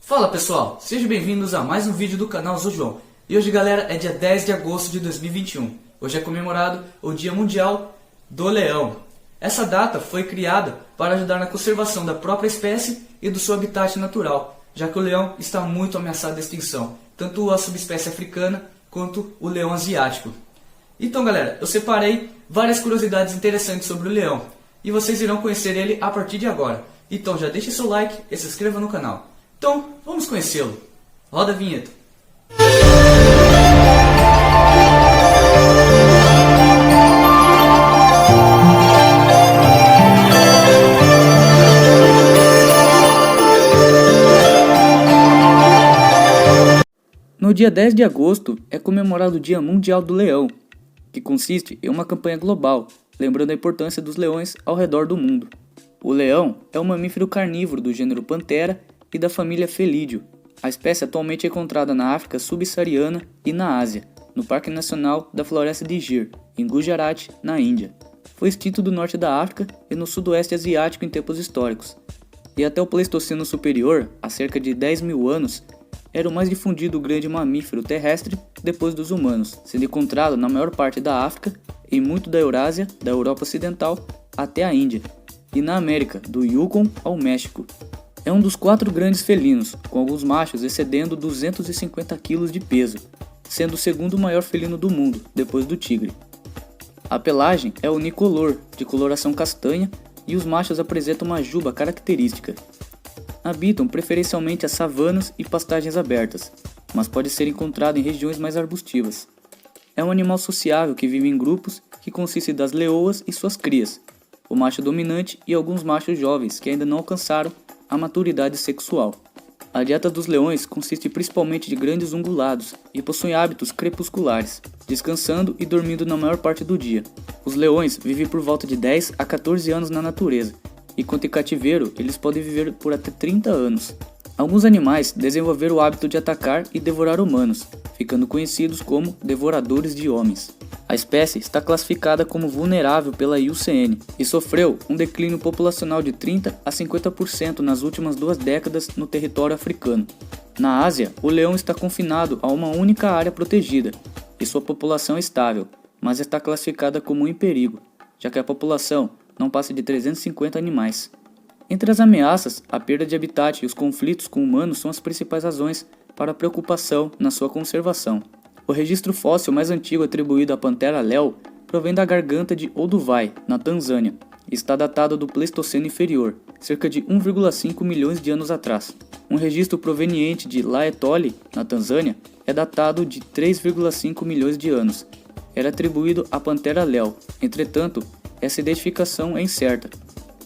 Fala pessoal, sejam bem-vindos a mais um vídeo do canal Zojoão. E hoje galera é dia 10 de agosto de 2021. Hoje é comemorado o Dia Mundial do Leão. Essa data foi criada para ajudar na conservação da própria espécie e do seu habitat natural, já que o leão está muito ameaçado de extinção, tanto a subespécie africana quanto o leão asiático. Então galera, eu separei várias curiosidades interessantes sobre o leão e vocês irão conhecer ele a partir de agora. Então já deixe seu like e se inscreva no canal. Então, vamos conhecê-lo. Roda a vinheta. No dia 10 de agosto é comemorado o Dia Mundial do Leão, que consiste em uma campanha global, lembrando a importância dos leões ao redor do mundo. O leão é um mamífero carnívoro do gênero Panthera e da família Felídeo. A espécie atualmente é encontrada na África subsaariana e na Ásia, no Parque Nacional da Floresta de Gir, em Gujarat, na Índia. Foi extinto do norte da África e no sudoeste asiático em tempos históricos. E até o Pleistoceno Superior, há cerca de 10 mil anos, era o mais difundido grande mamífero terrestre depois dos humanos, sendo encontrado na maior parte da África, em muito da Eurásia, da Europa Ocidental até a Índia, e na América, do Yukon ao México. É um dos 4 grandes felinos, com alguns machos excedendo 250 kg de peso, sendo o segundo maior felino do mundo, depois do tigre. A pelagem é unicolor, de coloração castanha, e os machos apresentam uma juba característica. Habitam preferencialmente as savanas e pastagens abertas, mas pode ser encontrado em regiões mais arbustivas. É um animal sociável que vive em grupos, que consiste das leoas e suas crias, o macho dominante e alguns machos jovens que ainda não alcançaram a maturidade sexual. A dieta dos leões consiste principalmente de grandes ungulados e possuem hábitos crepusculares, descansando e dormindo na maior parte do dia. Os leões vivem por volta de 10 a 14 anos na natureza, enquanto em cativeiro eles podem viver por até 30 anos. Alguns animais desenvolveram o hábito de atacar e devorar humanos, ficando conhecidos como devoradores de homens. A espécie está classificada como vulnerável pela IUCN e sofreu um declínio populacional de 30 a 50% nas últimas 2 décadas no território africano. Na Ásia, o leão está confinado a uma única área protegida e sua população é estável, mas está classificada como em perigo, já que a população não passa de 350 animais. Entre as ameaças, a perda de habitat e os conflitos com humanos são as principais razões para a preocupação na sua conservação. O registro fóssil mais antigo atribuído à Panthera leo provém da garganta de Olduvai, na Tanzânia, e está datado do Pleistoceno inferior, cerca de 1,5 milhões de anos atrás. Um registro proveniente de Laetoli, na Tanzânia, é datado de 3,5 milhões de anos. Era atribuído à Panthera leo, entretanto, essa identificação é incerta,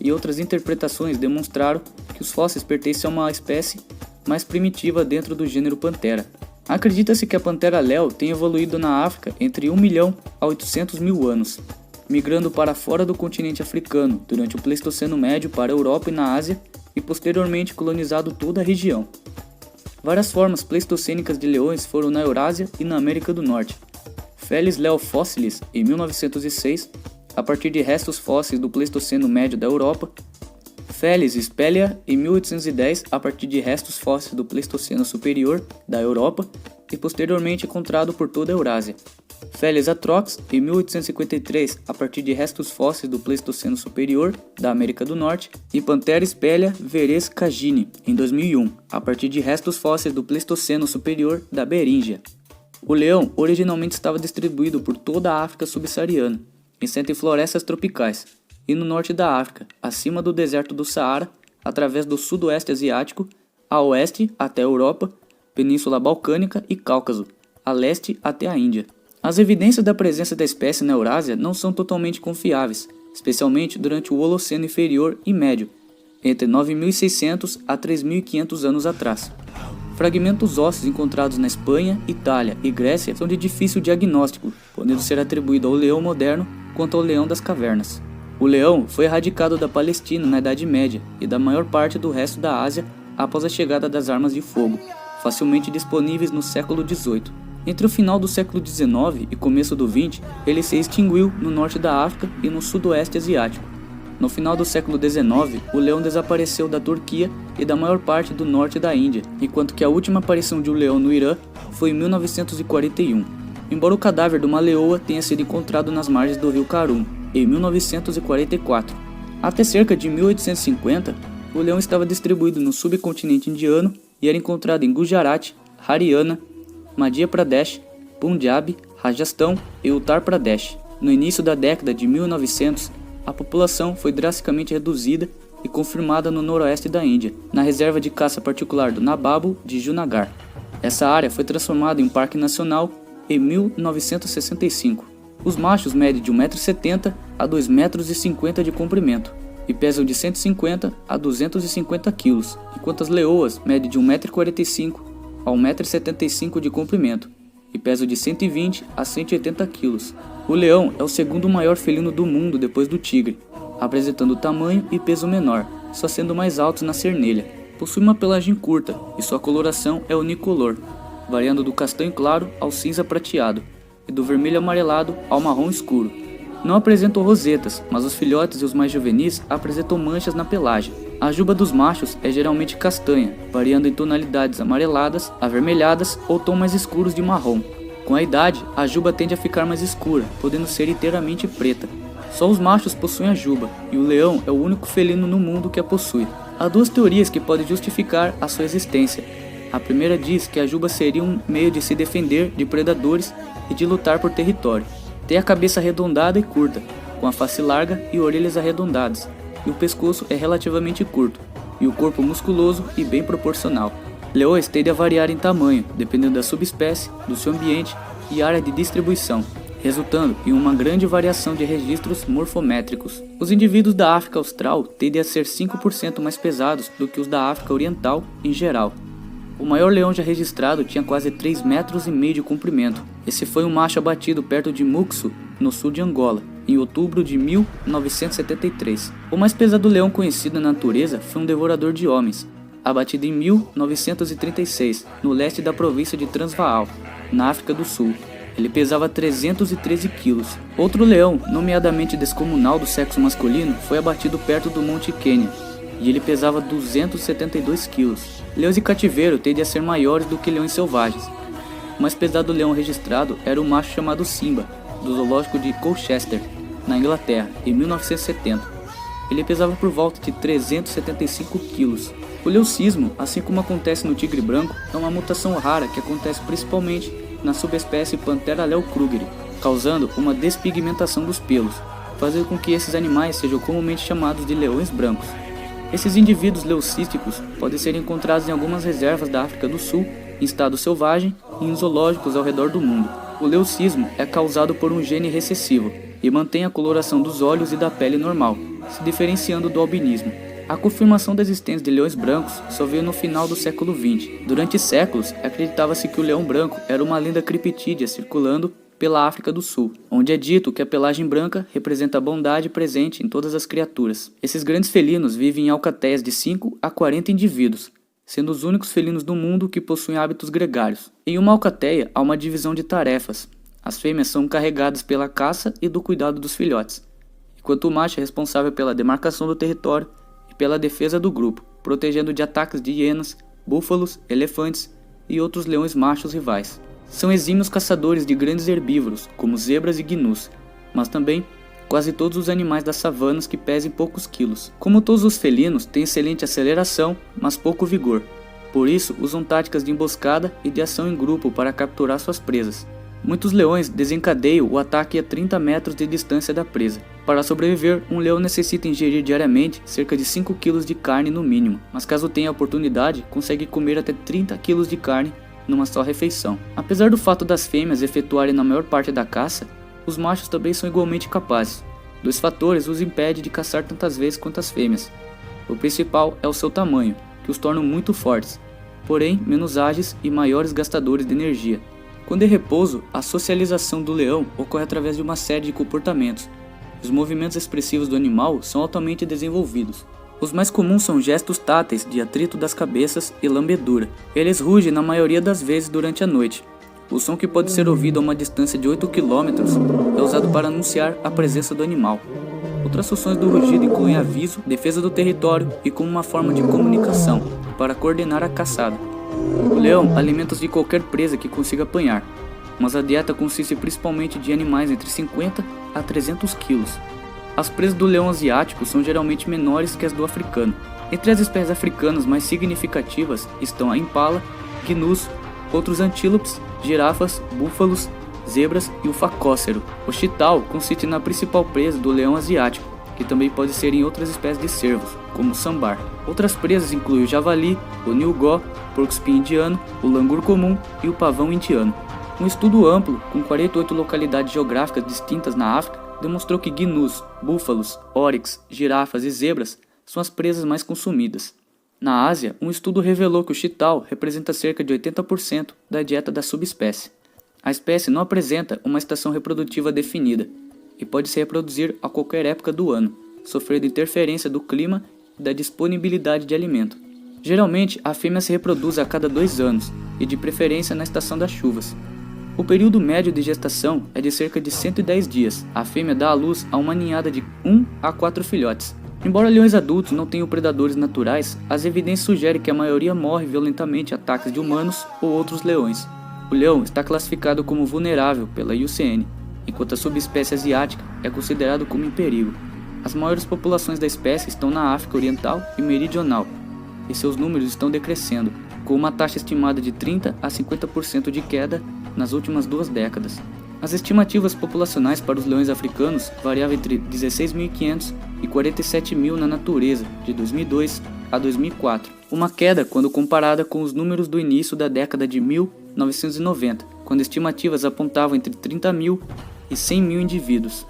e outras interpretações demonstraram que os fósseis pertencem a uma espécie mais primitiva dentro do gênero Panthera. Acredita-se que a Panthera leo tenha evoluído na África entre 1 milhão a 800 mil anos, migrando para fora do continente africano durante o Pleistoceno médio para a Europa e na Ásia e posteriormente colonizado toda a região. Várias formas pleistocênicas de leões foram na Eurásia e na América do Norte. Felis leo fossilis, em 1906, a partir de restos fósseis do Pleistoceno médio da Europa. Felis spelea, em 1810, a partir de restos fósseis do Pleistoceno superior da Europa e posteriormente encontrado por toda a Eurásia. Felis atrox, em 1853, a partir de restos fósseis do Pleistoceno superior da América do Norte, e Panthera spelea veres cagini, em 2001, a partir de restos fósseis do Pleistoceno superior da Beríngia. O leão originalmente estava distribuído por toda a África subsaariana, exceto em florestas tropicais, e no norte da África, acima do deserto do Saara, através do sudoeste asiático, a oeste até a Europa, Península Balcânica e Cáucaso, a leste até a Índia. As evidências da presença da espécie na Eurásia não são totalmente confiáveis, especialmente durante o Holoceno inferior e médio, entre 9.600 a 3.500 anos atrás. Fragmentos ósseos encontrados na Espanha, Itália e Grécia são de difícil diagnóstico, podendo ser atribuído ao leão moderno quanto ao leão das cavernas. O leão foi erradicado da Palestina na Idade Média e da maior parte do resto da Ásia após a chegada das armas de fogo, facilmente disponíveis no século XVIII. Entre o final do século XIX e começo do XX, ele se extinguiu no norte da África e no sudoeste asiático. No final do século XIX, o leão desapareceu da Turquia e da maior parte do norte da Índia, enquanto que a última aparição de um leão no Irã foi em 1941. Embora o cadáver de uma leoa tenha sido encontrado nas margens do rio Karun, em 1944. Até cerca de 1850, o leão estava distribuído no subcontinente indiano e era encontrado em Gujarat, Haryana, Madhya Pradesh, Punjab, Rajastão e Uttar Pradesh. No início da década de 1900, a população foi drasticamente reduzida e confirmada no noroeste da Índia, na reserva de caça particular do Nababu de Junagadh. Essa área foi transformada em um parque nacional em 1965. Os machos medem de 1,70 m a 2,50 m de comprimento e pesam de 150 a 250 kg, enquanto as leoas medem de 1,45 m a 1,75 m de comprimento e pesam de 120 a 180 kg. O leão é o segundo maior felino do mundo depois do tigre, apresentando tamanho e peso menor, só sendo mais altos na cernelha. Possui uma pelagem curta e sua coloração é unicolor, variando do castanho claro ao cinza prateado e do vermelho amarelado ao marrom escuro. Não apresentam rosetas, mas os filhotes e os mais juvenis apresentam manchas na pelagem. A juba dos machos é geralmente castanha, variando em tonalidades amareladas, avermelhadas ou tons mais escuros de marrom. Com a idade, a juba tende a ficar mais escura, podendo ser inteiramente preta. Só os machos possuem a juba, e o leão é o único felino no mundo que a possui. Há duas teorias que podem justificar a sua existência. A primeira diz que a juba seria um meio de se defender de predadores e de lutar por território. Tem a cabeça arredondada e curta, com a face larga e orelhas arredondadas, e o pescoço é relativamente curto, e o corpo musculoso e bem proporcional. Leões tendem a variar em tamanho, dependendo da subespécie, do seu ambiente e área de distribuição, resultando em uma grande variação de registros morfométricos. Os indivíduos da África Austral tendem a ser 5% mais pesados do que os da África Oriental em geral. O maior leão já registrado tinha quase 3,5 metros de comprimento. Esse foi um macho abatido perto de Muksu, no sul de Angola, em outubro de 1973. O mais pesado leão conhecido na natureza foi um devorador de homens, abatido em 1936, no leste da província de Transvaal, na África do Sul. Ele pesava 313 quilos. Outro leão, nomeadamente descomunal do sexo masculino, foi abatido perto do Monte Kenya, e ele pesava 272 quilos. Leões de cativeiro tendem a ser maiores do que leões selvagens. O mais pesado leão registrado era um macho chamado Simba, do zoológico de Colchester, na Inglaterra, em 1970. Ele pesava por volta de 375 quilos. O leucismo, assim como acontece no tigre branco, é uma mutação rara que acontece principalmente na subespécie Panthera leucrugeri, causando uma despigmentação dos pelos, fazendo com que esses animais sejam comumente chamados de leões brancos. Esses indivíduos leucísticos podem ser encontrados em algumas reservas da África do Sul, em estado selvagem e em zoológicos ao redor do mundo. O leucismo é causado por um gene recessivo e mantém a coloração dos olhos e da pele normal, se diferenciando do albinismo. A confirmação da existência de leões brancos só veio no final do século XX. Durante séculos, acreditava-se que o leão branco era uma lenda criptídea circulando pela África do Sul, onde é dito que a pelagem branca representa a bondade presente em todas as criaturas. Esses grandes felinos vivem em alcateias de 5 a 40 indivíduos, sendo os únicos felinos do mundo que possuem hábitos gregários. Em uma alcateia há uma divisão de tarefas. As fêmeas são encarregadas pela caça e do cuidado dos filhotes, enquanto o macho é responsável pela demarcação do território e pela defesa do grupo, protegendo de ataques de hienas, búfalos, elefantes e outros leões machos rivais. São exímios caçadores de grandes herbívoros, como zebras e gnus, mas também quase todos os animais das savanas que pesem poucos quilos. Como todos os felinos, têm excelente aceleração, mas pouco vigor. Por isso, usam táticas de emboscada e de ação em grupo para capturar suas presas. Muitos leões desencadeiam o ataque a 30 metros de distância da presa. Para sobreviver, um leão necessita ingerir diariamente cerca de 5 kg de carne no mínimo, mas caso tenha a oportunidade, consegue comer até 30 kg de carne numa só refeição. Apesar do fato das fêmeas efetuarem na maior parte da caça, os machos também são igualmente capazes. Dois fatores os impedem de caçar tantas vezes quanto as fêmeas. O principal é o seu tamanho, que os torna muito fortes, porém menos ágeis e maiores gastadores de energia. Quando em repouso, a socialização do leão ocorre através de uma série de comportamentos. Os movimentos expressivos do animal são altamente desenvolvidos. Os mais comuns são gestos táteis de atrito das cabeças e lambedura. Eles rugem na maioria das vezes durante a noite. O som, que pode ser ouvido a uma distância de 8 km, é usado para anunciar a presença do animal. O Outras funções do rugido incluem aviso, defesa do território e como uma forma de comunicação, para coordenar a caçada. O leão alimenta-se de qualquer presa que consiga apanhar, mas a dieta consiste principalmente de animais entre 50 a 300 quilos. As presas do leão asiático são geralmente menores que as do africano. Entre as espécies africanas mais significativas estão a impala, gnus, outros antílopes, girafas, búfalos, zebras e o facócero. O chital consiste na principal presa do leão asiático, que também pode ser em outras espécies de cervos, como o sambar. Outras presas incluem o javali, o nilgó, porco-espinho indiano, o langur comum e o pavão indiano. Um estudo amplo, com 48 localidades geográficas distintas na África, demonstrou que gnus, búfalos, oryx, girafas e zebras são as presas mais consumidas. Na Ásia, um estudo revelou que o chital representa cerca de 80% da dieta da subespécie. A espécie não apresenta uma estação reprodutiva definida e pode se reproduzir a qualquer época do ano, sofrendo interferência do clima e da disponibilidade de alimento. Geralmente, a fêmea se reproduz a cada 2 anos e de preferência na estação das chuvas. O período médio de gestação é de cerca de 110 dias. A fêmea dá à luz a uma ninhada de 1 a 4 filhotes. Embora leões adultos não tenham predadores naturais, as evidências sugerem que a maioria morre violentamente a ataques de humanos ou outros leões. O leão está classificado como vulnerável pela IUCN, enquanto a subespécie asiática é considerada como em perigo. As maiores populações da espécie estão na África Oriental e Meridional, e seus números estão decrescendo, com uma taxa estimada de 30 a 50% de queda nas últimas 2 décadas. As estimativas populacionais para os leões africanos variavam entre 16.500 e 47.000 na natureza, de 2002 a 2004, uma queda quando comparada com os números do início da década de 1990, quando estimativas apontavam entre 30.000 e 100.000 indivíduos.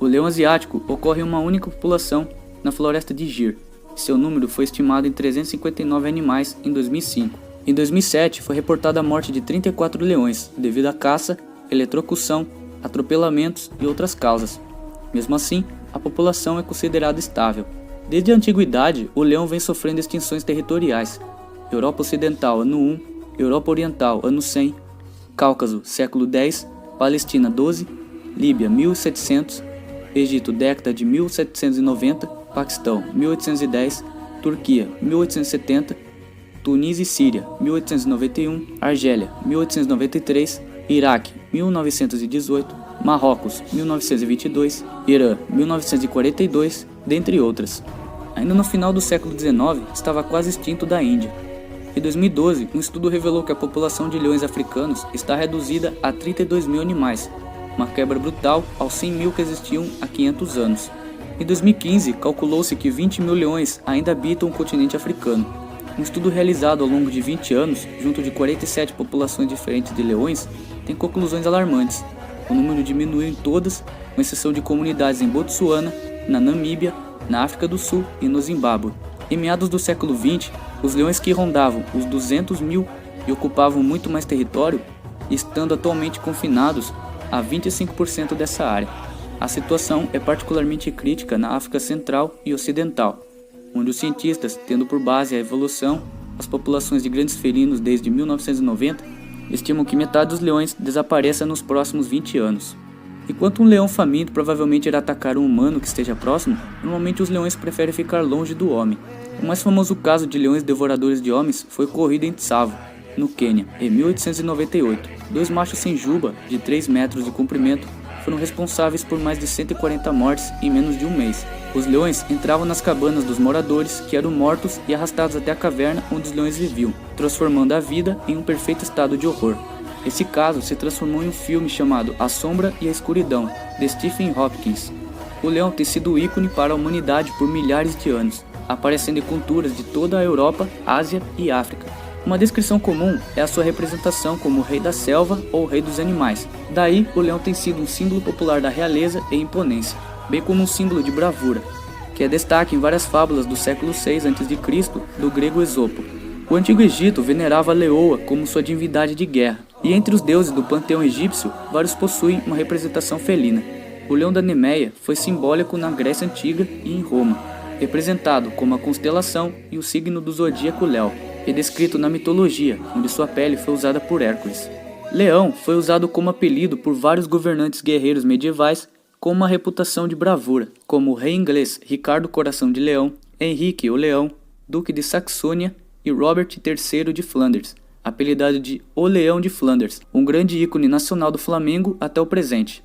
O leão asiático ocorre em uma única população na floresta de Gir, e seu número foi estimado em 359 animais em 2005. Em 2007, foi reportada a morte de 34 leões, devido à caça, eletrocução, atropelamentos e outras causas. Mesmo assim, a população é considerada estável. Desde a antiguidade, o leão vem sofrendo extinções territoriais. Europa Ocidental, ano 1, Europa Oriental, ano 100, Cáucaso, século 10, Palestina, 12, Líbia, 1700, Egito, década de 1790, Paquistão, 1810, Turquia, 1870, Tunísia e Síria, 1891, Argélia, 1893, Iraque, 1918, Marrocos, 1922, Irã, 1942, dentre outras. Ainda no final do século XIX, estava quase extinto da Índia. Em 2012, um estudo revelou que a população de leões africanos está reduzida a 32.000 animais, uma quebra brutal aos 100.000 que existiam há 500 anos. Em 2015, calculou-se que 20.000 leões ainda habitam o continente africano. Um estudo realizado ao longo de 20 anos, junto de 47 populações diferentes de leões, tem conclusões alarmantes. O número diminuiu em todas, com exceção de comunidades em Botsuana, na Namíbia, na África do Sul e no Zimbábue. Em meados do século XX, os leões que rondavam os 200.000 e ocupavam muito mais território, estando atualmente confinados a 25% dessa área. A situação é particularmente crítica na África Central e Ocidental, onde os cientistas, tendo por base a evolução, as populações de grandes felinos desde 1990, estimam que metade dos leões desapareça nos próximos 20 anos. Enquanto um leão faminto provavelmente irá atacar um humano que esteja próximo, normalmente os leões preferem ficar longe do homem. O mais famoso caso de leões devoradores de homens foi ocorrido em Tsavo, no Quênia, em 1898. 2 machos sem juba, de 3 metros de comprimento, foram responsáveis por mais de 140 mortes em menos de um mês. Os leões entravam nas cabanas dos moradores, que eram mortos e arrastados até a caverna onde os leões viviam, transformando a vida em um perfeito estado de horror. Esse caso se transformou em um filme chamado A Sombra e a Escuridão, de Stephen Hopkins. O leão tem sido o ícone para a humanidade por milhares de anos, aparecendo em culturas de toda a Europa, Ásia e África. Uma descrição comum é a sua representação como o rei da selva ou o rei dos animais. Daí, o leão tem sido um símbolo popular da realeza e imponência, bem como um símbolo de bravura, que é destaque em várias fábulas do século VI a.C. do grego Esopo. O antigo Egito venerava a leoa como sua divindade de guerra, e entre os deuses do panteão egípcio, vários possuem uma representação felina. O leão da Nemeia foi simbólico na Grécia Antiga e em Roma, representado como a constelação e o signo do zodíaco Léo, e descrito na mitologia, onde sua pele foi usada por Hércules. Leão foi usado como apelido por vários governantes guerreiros medievais com uma reputação de bravura, como o rei inglês Ricardo Coração de Leão, Henrique o Leão, Duque de Saxônia e Robert III de Flandres, apelidado de O Leão de Flanders, um grande ícone nacional do Flamengo até o presente.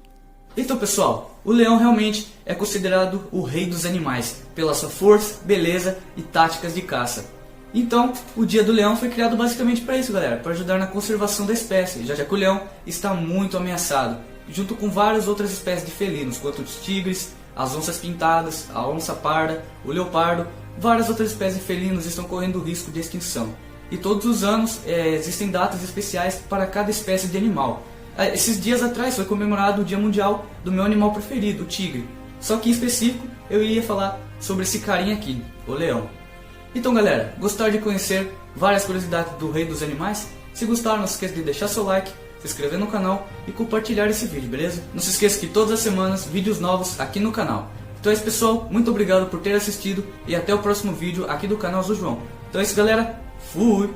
Então pessoal, o leão realmente é considerado o rei dos animais, pela sua força, beleza e táticas de caça. Então, o Dia do Leão foi criado basicamente para isso, galera, para ajudar na conservação da espécie, já que o leão está muito ameaçado, junto com várias outras espécies de felinos, quanto os tigres, as onças pintadas, a onça parda, o leopardo, várias outras espécies de felinos estão correndo risco de extinção. E todos os anos existem datas especiais para cada espécie de animal. Esses dias atrás foi comemorado o Dia Mundial do meu animal preferido, o tigre. Só que em específico eu iria falar sobre esse carinha aqui, o leão. Então galera, gostaram de conhecer várias curiosidades do rei dos animais? Se gostaram, não se esqueça de deixar seu like, se inscrever no canal e compartilhar esse vídeo, beleza? Não se esqueça que todas as semanas, vídeos novos aqui no canal. Então é isso pessoal, muito obrigado por ter assistido e até o próximo vídeo aqui do canal Azul João. Então é isso galera, fui!